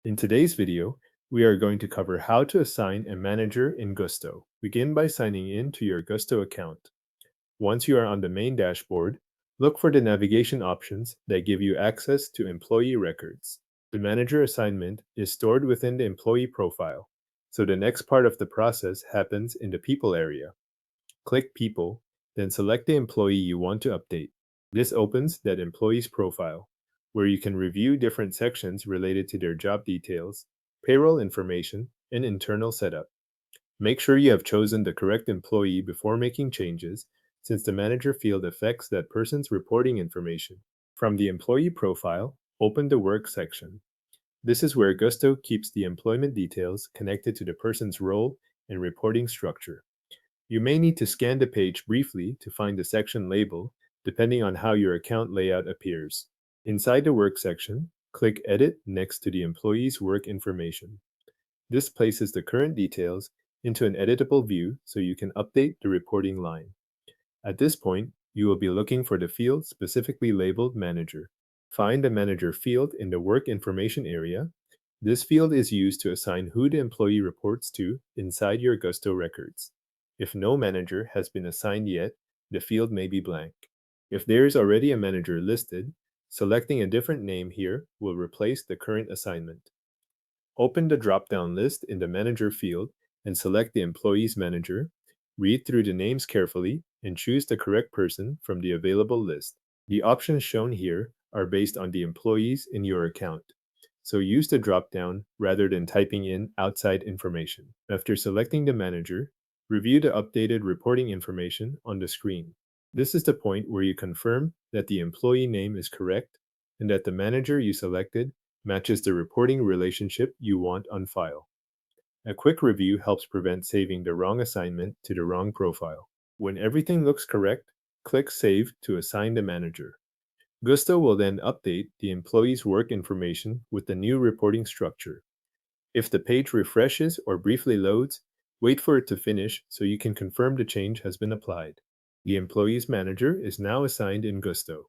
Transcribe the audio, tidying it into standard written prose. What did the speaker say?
In today's video, we are going to cover how to assign a manager in Gusto. Begin by signing in to your Gusto account. Once you are on the main dashboard, look for the navigation options that give you access to employee records. The manager assignment is stored within the employee profile, so the next part of the process happens in the People area. Click People, then select the employee you want to update. This opens that employee's profile, where you can review different sections related to their job details, payroll information, and internal setup. Make sure you have chosen the correct employee before making changes, since the manager field affects that person's reporting information. From the employee profile, open the Work section. This is where Gusto keeps the employment details connected to the person's role and reporting structure. You may need to scan the page briefly to find the section label, depending on how your account layout appears. Inside the Work section, click Edit next to the employee's work information. This places the current details into an editable view so you can update the reporting line. At this point, you will be looking for the field specifically labeled Manager. Find the Manager field in the Work Information area. This field is used to assign who the employee reports to inside your Gusto records. If no manager has been assigned yet, the field may be blank. If there is already a manager listed, selecting a different name here will replace the current assignment. Open the drop-down list in the Manager field and select the employee's manager. Read through the names carefully and choose the correct person from the available list. The options shown here are based on the employees in your account, so use the drop-down rather than typing in outside information. After selecting the manager, review the updated reporting information on the screen. This is the point where you confirm that the employee name is correct and that the manager you selected matches the reporting relationship you want on file. A quick review helps prevent saving the wrong assignment to the wrong profile. When everything looks correct, click Save to assign the manager. Gusto will then update the employee's work information with the new reporting structure. If the page refreshes or briefly loads, wait for it to finish so you can confirm the change has been applied. The employee's manager is now assigned in Gusto.